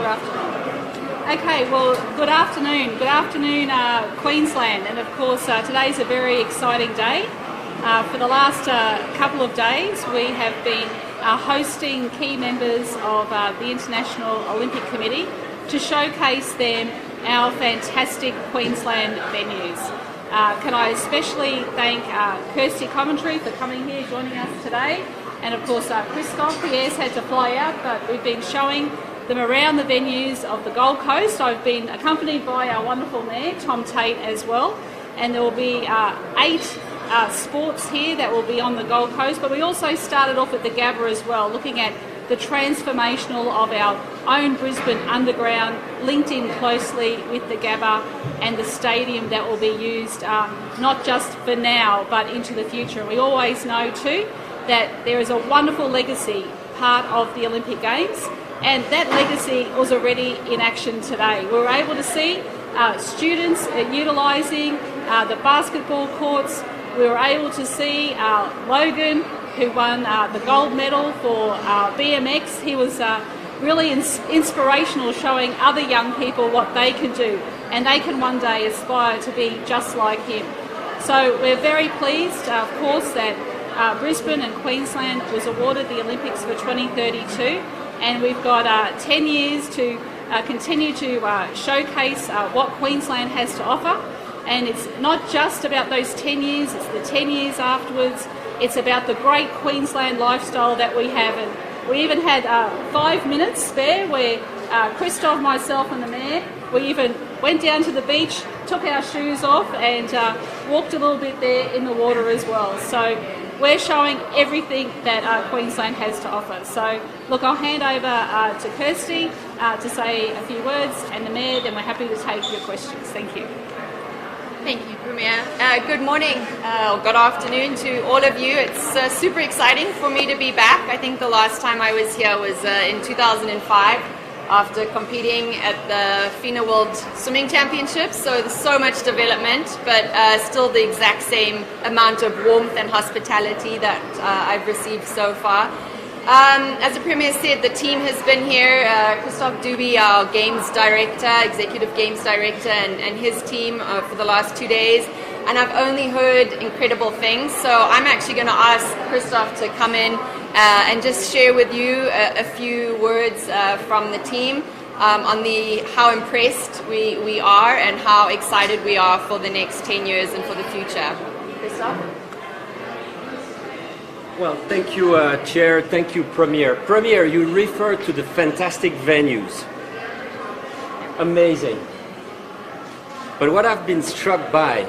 afternoon. Okay, well, good afternoon. Good afternoon, Queensland. And of course, today's a very exciting day. For the last couple of days, we have been hosting key members of the International Olympic Committee to showcase them our fantastic Queensland venues. Can I especially thank Kirsty Coventry for coming here, joining us today, and of course Christoph. He has had to fly out, but we've been showing them around the venues of the Gold Coast. I've been accompanied by our wonderful mayor, Tom Tate, as well, and there will be 8 sports here that will be on the Gold Coast, but we also started off at the Gabba as well, looking at the transformational of our own Brisbane Underground, linked in closely with the Gabba and the stadium that will be used not just for now but into the future. And we always know too that there is a wonderful legacy part of the Olympic Games, and that legacy was already in action today. We were able to see students utilising the basketball courts. We were able to see Logan, who won the gold medal for BMX. He was really inspirational, showing other young people what they can do, and they can one day aspire to be just like him. So we're very pleased, of course, that Brisbane and Queensland was awarded the Olympics for 2032, and we've got 10 years to continue to showcase what Queensland has to offer. And it's not just about those 10 years, it's the 10 years afterwards. It's about the great Queensland lifestyle that we have. And we even had 5 minutes spare where Christoph, myself and the mayor, we even went down to the beach, took our shoes off and walked a little bit there in the water as well. So we're showing everything that Queensland has to offer. So look, I'll hand over to Kirsty to say a few words, and the mayor, then we're happy to take your questions. Thank you. Thank you, Premier. Good morning, or good afternoon to all of you. It's super exciting for me to be back. I think the last time I was here was in 2005 after competing at the FINA World Swimming Championships. So there's so much development, but still the exact same amount of warmth and hospitality that I've received so far. As the Premier said, the team has been here. Christoph Duby, our Games Director, Executive Games Director, and his team for the last 2 days. And I've only heard incredible things. So I'm actually going to ask Christoph to come in and just share with you a few words from the team on how impressed we are and how excited we are for the next 10 years and for the future. Christoph? Well, thank you, Chair. Thank you, Premier. Premier, you refer to the fantastic venues. Amazing. But what I've been struck by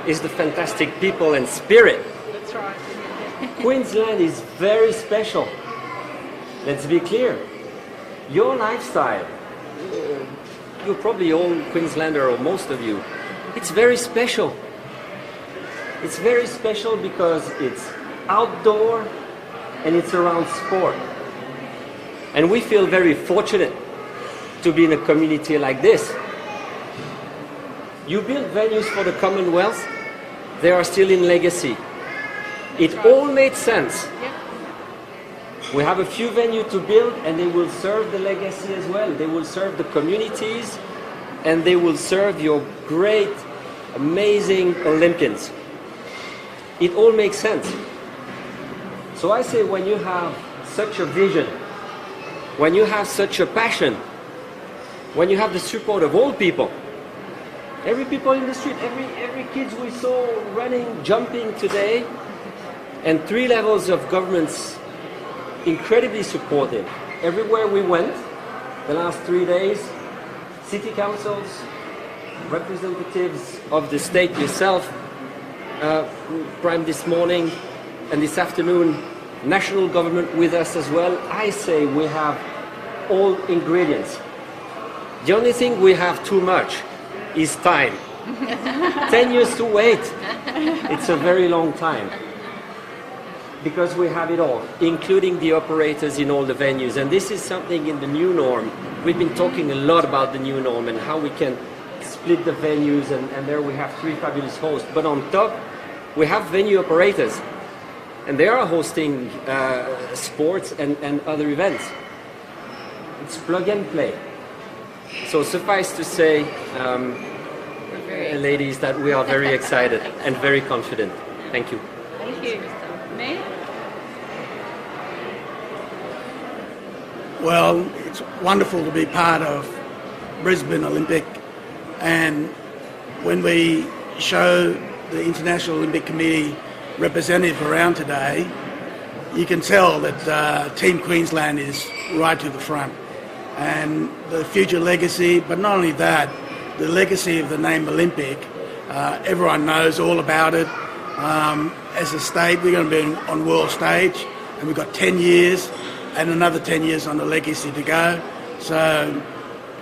is the fantastic people and spirit. That's right. Queensland is very special. Let's be clear. Your lifestyle, you're probably all Queenslander, or most of you, it's very special. It's very special because it's outdoor and it's around sport. And we feel very fortunate to be in a community like this. You build venues for the Commonwealth, they are still in legacy. It all made sense. We have a few venues to build and they will serve the legacy as well. They will serve the communities and they will serve your great, amazing Olympians. It all makes sense. So I say, when you have such a vision, when you have such a passion, when you have the support of all people, every people in the street, every kids we saw running, jumping today, and 3 levels of governments incredibly supportive. Everywhere we went, the last 3 days, city councils, representatives of the state, yourself, Prime this morning and this afternoon, national government with us as well. I say we have all ingredients. The only thing we have too much is time. 10 years to wait. It's a very long time. Because we have it all, including the operators in all the venues. And this is something in the new norm. We've been talking a lot about the new norm and how we can split the venues, and there we have 3 fabulous hosts. But on top, we have venue operators. And they are hosting sports and other events. It's plug and play. So suffice to say, ladies, that we are very excited and very confident. Thank you. Thank you. Me? Well, it's wonderful to be part of Brisbane Olympic, and when we show the International Olympic Committee representative around today, you can tell that Team Queensland is right to the front. And the future legacy, but not only that, the legacy of the name Olympic, everyone knows all about it. As a state, we're going to be on world stage, and we've got 10 years and another 10 years on the legacy to go. So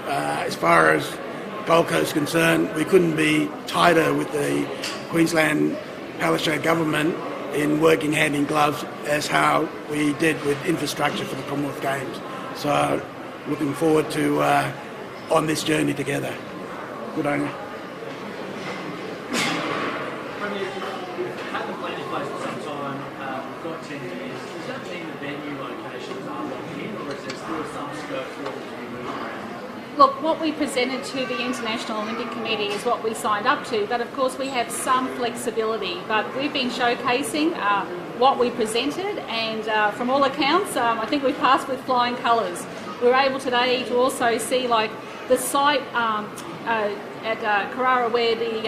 as far as Gold Coast is concerned, we couldn't be tighter with the Queensland Palaszczuk government in working hand in gloves as how we did with infrastructure for the Commonwealth Games. So looking forward to on this journey together. Good on you. Had the plan in place for some time, we've got 10 years. Does that mean the venue locations are locked in, or is there still some scope for them to be moved around? Look, what we presented to the International Olympic Committee is what we signed up to, but of course we have some flexibility. But we've been showcasing what we presented, and from all accounts, I think we passed with flying colours. We were able today to also see like the site at Carrara, where the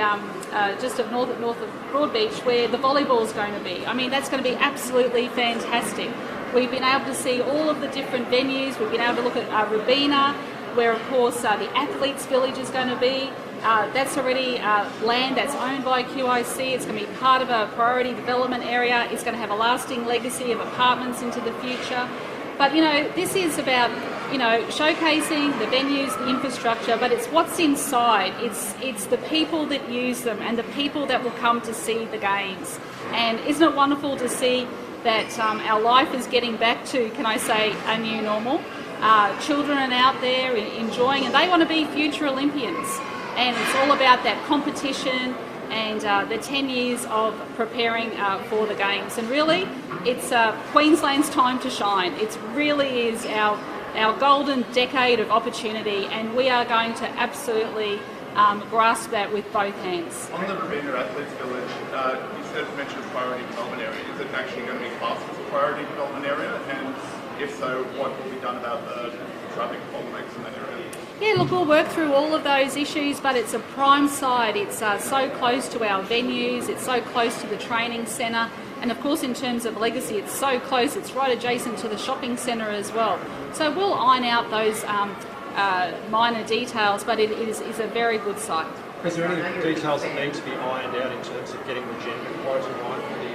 just north of Broadbeach, where the volleyball is going to be. I mean, that's going to be absolutely fantastic. We've been able to see all of the different venues. We've been able to look at Rubina, where of course the Athletes Village is going to be. That's already land that's owned by QIC. It's going to be part of a priority development area. It's going to have a lasting legacy of apartments into the future. But, you know, this is about, you know, showcasing the venues, the infrastructure, but it's what's inside. It's the people that use them and the people that will come to see the games. And isn't it wonderful to see that our life is getting back to, can I say, a new normal? Children are out there enjoying, and they want to be future Olympians. And it's all about that competition and the 10 years of preparing for the Games. And really, it's Queensland's time to shine. It really is our golden decade of opportunity, and we are going to absolutely grasp that with both hands. On the Premier Athletes Village, you mentioned a priority development area. Is it actually going to be classed as a priority development area? And if so, what will be done about the traffic bottlenecks in that area? Yeah, look, we'll work through all of those issues, but it's a prime site. It's so close to our venues, it's so close to the training centre, and of course in terms of legacy, it's so close, it's right adjacent to the shopping centre as well. So we'll iron out those minor details, but it is a very good site. Is there any details that need to be ironed out in terms of getting the gender quota right for the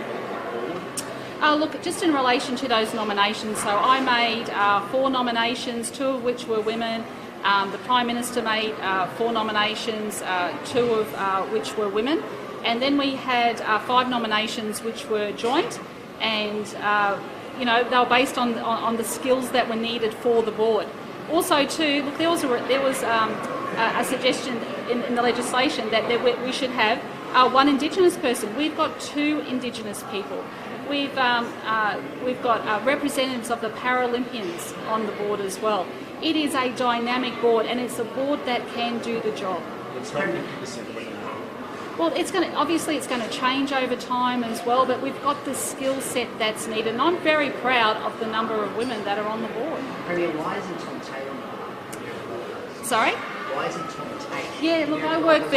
Olympic board? Look, just in relation to those nominations, so I made 4 nominations, 2 of which were women. The Prime Minister made 4 nominations, 2 of which were women. And then we had 5 nominations which were joint, and you know, they were based on the skills that were needed for the board. Also, too, look, there was a suggestion in the legislation that we should have 1 Indigenous person. We've got 2 Indigenous people. We've got representatives of the Paralympians on the board as well. It is a dynamic board, and it's a board that can do the job. It's not 50% women. Well, it's going to change over time as well, but we've got the skill set that's needed, and I'm very proud of the number of women that are on the board. Premier, why isn't Tom Taylor on? Sorry? Why isn't Tom Taylor? Yeah, look, I work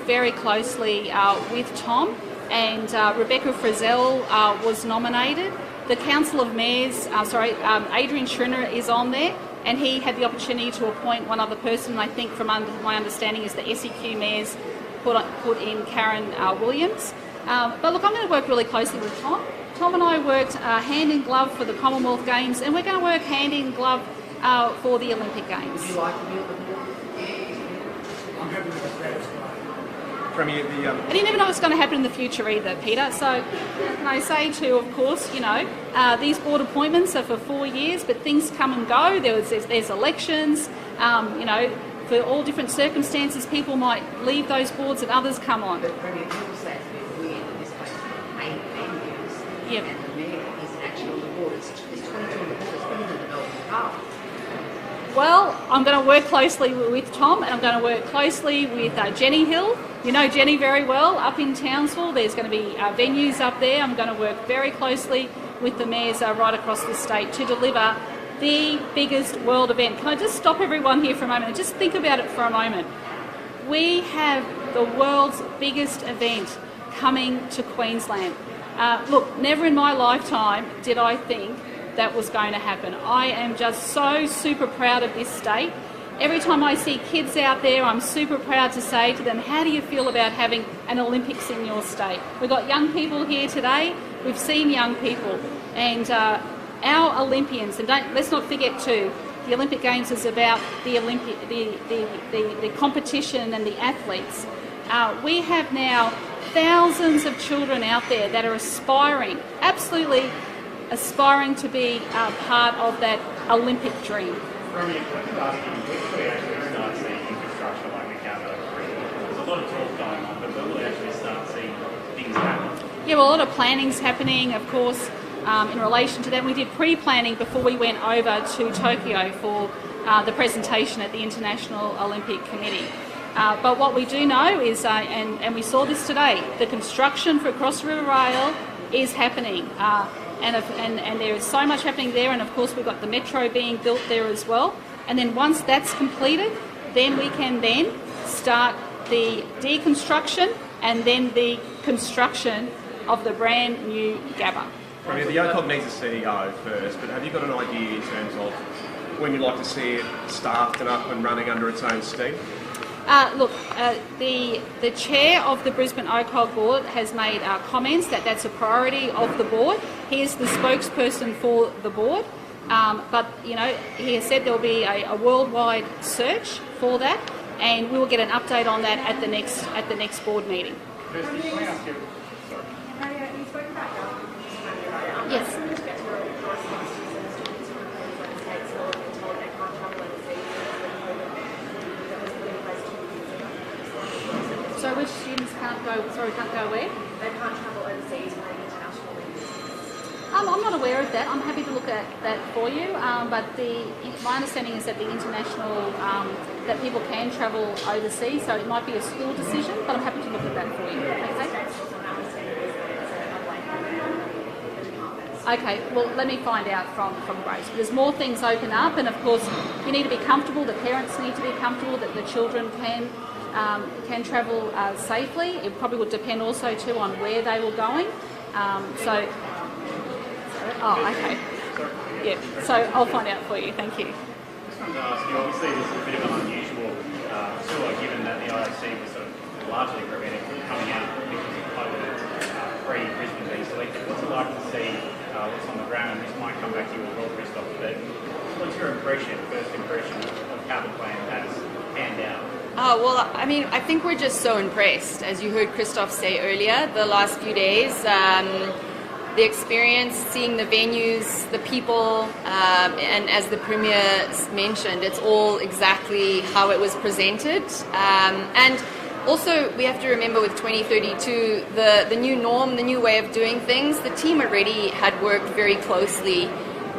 very closely with Tom, and Rebecca Frizzell was nominated. The Council of Mayors, Adrian Schrinner is on there, and he had the opportunity to appoint one other person. I think, from my understanding, is the SEQ Mayors put in Karen Williams. But look, I'm going to work really closely with Tom. Tom and I worked hand in glove for the Commonwealth Games, and we're going to work hand in glove for the Olympic Games. Would you like to be on the board? I'm happy with the status quo. Premier, And you never know what's going to happen in the future either, Peter. So, can I say too, of course, you know, these board appointments are for 4 years, but things come and go. There's elections, you know, for all different circumstances, people might leave those boards and others come on. But Premier, people say it's a bit weird that this place has 8 venues, Yep. and the mayor is actually on the board. It's 22 on the board. It's better than the Melbourne Cup. Well, I'm going to work closely with Tom, and I'm going to work closely with Jenny Hill. You know Jenny very well, up in Townsville. There's going to be venues up there. I'm going to work very closely with the mayors right across the state to deliver the biggest world event. Can I just stop everyone here for a moment and just think about it for a moment? We have the world's biggest event coming to Queensland. Look, never in my lifetime did I think that was going to happen. I am just so super proud of this state. Every time I see kids out there, I'm super proud to say to them, how do you feel about having an Olympics in your state? We've got young people here today. We've seen young people. And our Olympians, and let's not forget too, the Olympic Games is about the competition and the athletes. We have now thousands of children out there that are absolutely aspiring to be part of that Olympic dream. From your podcast, when we actually start seeing infrastructure like the Gabba, there's a lot of talk going on, but when we actually start seeing things happen? Yeah, well, a lot of planning's happening, of course, in relation to that. We did pre-planning before we went over to Tokyo for the presentation at the International Olympic Committee. But what we do know is, and we saw this today, the construction for Cross River Rail is happening. And there is so much happening there, and of course we've got the metro being built there as well. And then once that's completed, then we can then start the deconstruction and then the construction of the brand new Gabba. I mean, the OCOG needs a CEO first, but have you got an idea in terms of when you'd like to see it staffed and up and running under its own steam? Look, the chair of the Brisbane OCOG board has made comments that that's a priority of the board. He is the spokesperson for the board, but you know, he has said there will be a worldwide search for that, and we will get an update on that at the next board meeting. Yes. So which students can't go where? They can't travel overseas for international leagues. I'm not aware of that. I'm happy to look at that for you. But my understanding is that the international, that people can travel overseas, so it might be a school decision, but I'm happy to look at that for you. Okay, well, let me find out from Grace. There's more things open up, and of course, you need to be comfortable, the parents need to be comfortable that the children can travel safely. It probably would depend also too on where they were going. Okay. Yeah, so I'll find out for you. Thank you. Just wanted to ask you, obviously this is a bit of an unusual tour, given that the IOC was sort of largely prevented from coming out because of COVID pre-Brisbane being selected. What's it like to see what's on the ground? This might come back to you as well, Christoph, but what's your first impression of how the plan has panned out? Well, I mean, I think we're just so impressed. As you heard Christoph say earlier, the last few days, the experience, seeing the venues, the people, and as the Premier mentioned, it's all exactly how it was presented. And also, we have to remember with 2032, the new norm, the new way of doing things, the team already had worked very closely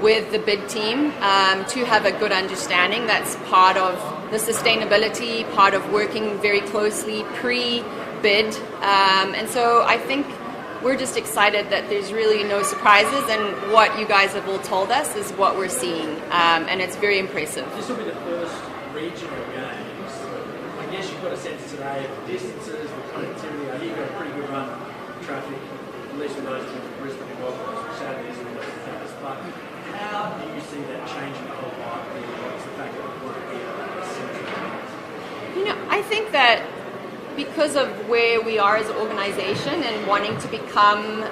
with the bid team to have a good understanding. That's part of the sustainability, part of working very closely pre-bid. And so I think we're just excited that there's really no surprises, and what you guys have all told us is what we're seeing, and it's very impressive. This will be the first regional games. I guess you've got a sense today of the distances, the connectivity. I hear you've got a pretty good run of traffic, at least with those from Brisbane and Gold Coast, Saturdays and Thursdays. But how do you see that changing the whole life? What's the fact that it won't be a central? You know, I think that because of where we are as an organisation and wanting to become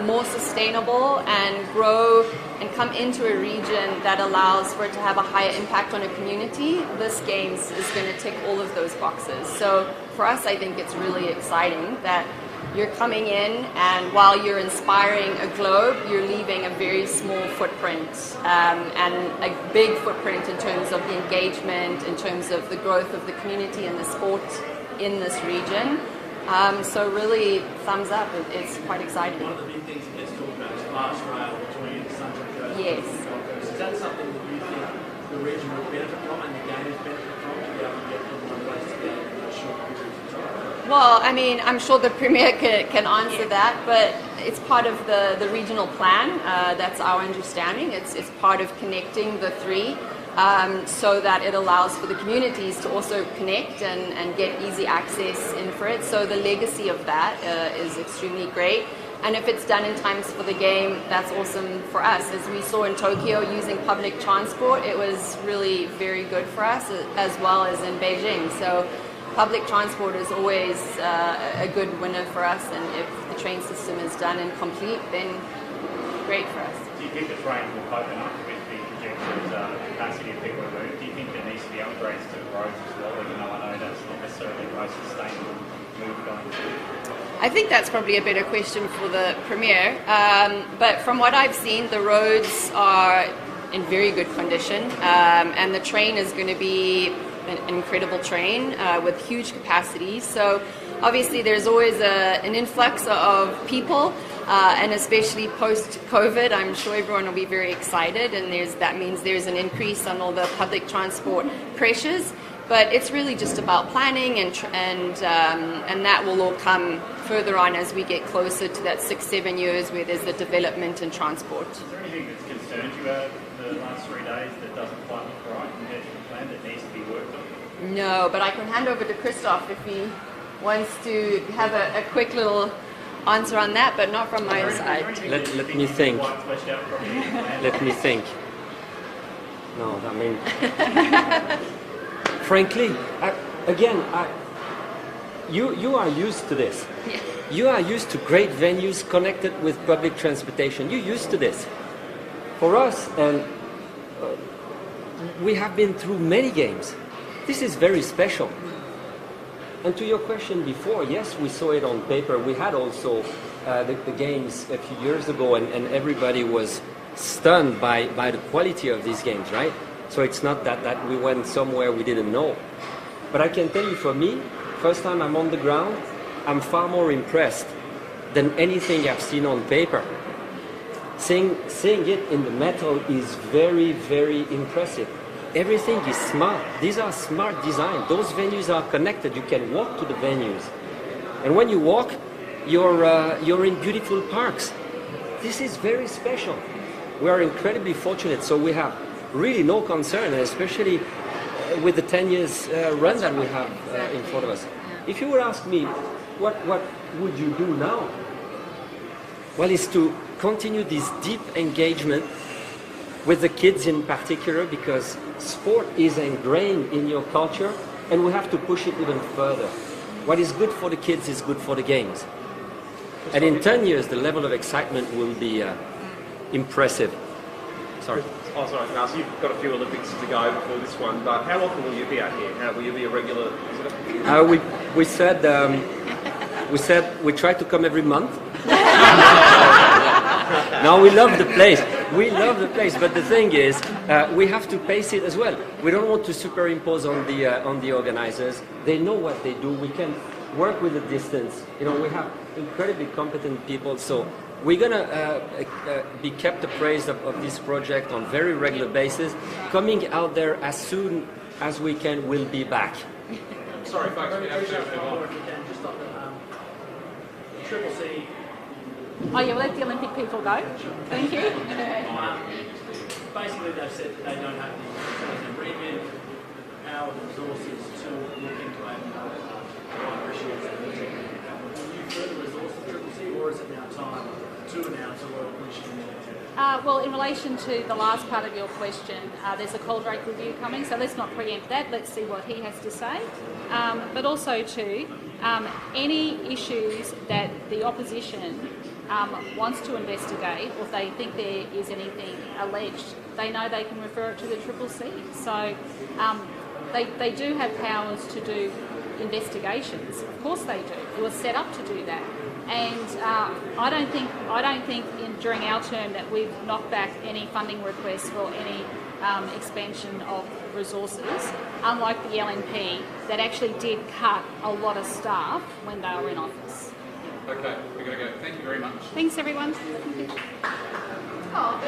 more sustainable and grow and come into a region that allows for it to have a higher impact on a community, this Games is going to tick all of those boxes. So for us, I think it's really exciting that you're coming in, and while you're inspiring a globe, you're leaving a very small footprint and a big footprint in terms of the engagement, in terms of the growth of the community and the sport in this region. So really, thumbs up. It's quite exciting. One of the big things that gets talked about is fast rail between Sunshine Coast and Yes. Gold Coast. Is that something that you think will region would benefit from and the games benefit from to be able to get from one place to the other in those short periods of time? Well, I mean, I'm sure the Premier can answer that, but it's part of the regional plan. That's our understanding. It's part of connecting the three so that it allows for the communities to also connect and get easy access in for it. So the legacy of that is extremely great. And if it's done in times for the game, that's awesome for us. As we saw in Tokyo, using public transport, it was really very good for us, as well as in Beijing. So public transport is always a good winner for us, and if the train system is done and complete, then great for us. Do you think the train will cope enough with the projected capacity of people to move? Do you think there needs to be upgrades to the roads as well, even though I know that's not necessarily the most sustainable move going forward? I think that's probably a better question for the Premier, but from what I've seen, the roads are in very good condition, and the train is going to be an incredible train with huge capacity. So obviously there's always an influx of people, and especially post-COVID, I'm sure everyone will be very excited, and that means there's an increase on all the public transport pressures. But it's really just about planning, and that will all come further on as we get closer to that 6-7 years where there's the development and transport. Is there anything that's concerned you over the last 3 days that doesn't quite look right compared to the plan that needs to be worked on? No, but I can hand over to Christoph if he wants to have a quick little answer on that, but not from my side. Let me think. Let me think. No, I mean, frankly, you are used to this. Yeah. You are used to great venues connected with public transportation. You're used to this. For us, and we have been through many games. This is very special. And to your question before, yes, we saw it on paper. We had also the games a few years ago, and everybody was stunned by the quality of these games, right? So it's not that we went somewhere we didn't know. But I can tell you, for me, first time I'm on the ground, I'm far more impressed than anything I've seen on paper. Seeing it in the metal is very, very impressive. Everything is smart. These are smart design. Those venues are connected. You can walk to the venues. And when you walk, you're in beautiful parks. This is very special. We are incredibly fortunate, so we have really no concern, and especially with the 10 years run that we have in front of us. If you would ask me, what would you do now? Well, it's to continue this deep engagement with the kids in particular, because sport is ingrained in your culture, and we have to push it even further. What is good for the kids is good for the games. And in 10 years, the level of excitement will be impressive. Sorry. Oh, sorry, I can ask, you've got a few Olympics to go before this one, but how often will you be out here? Will you be a regular visitor? We said we try to come every month. Now we love the place. We love the place, but the thing is, we have to pace it as well. We don't want to superimpose on the organizers. They know what they do. We can work with the distance. You know, we have incredibly competent people, so we're gonna be kept appraised of this project on very regular basis. Coming out there as soon as we can, we'll be back. Sorry, folks, we have to move on. Just on the Triple C. Oh yeah, we'll let the Olympic people go. Thank you. Basically, they've said that they don't have the remit, the power, the resources to look into a issues. Will you further resource the Triple C, or is it now time to announce a Royal Commission? Well, in relation to the last part of your question, there's a Coldrake review coming, so let's not preempt that. Let's see what he has to say. But also too, any issues that the opposition wants to investigate, or if they think there is anything alleged, they know they can refer it to the Triple C. So they do have powers to do investigations. Of course they do. They were set up to do that. And I don't think during our term that we've knocked back any funding requests for any expansion of resources, unlike the LNP that actually did cut a lot of staff when they were in office. Okay, we're going to go. Thank you very much. Thanks, everyone. Oh,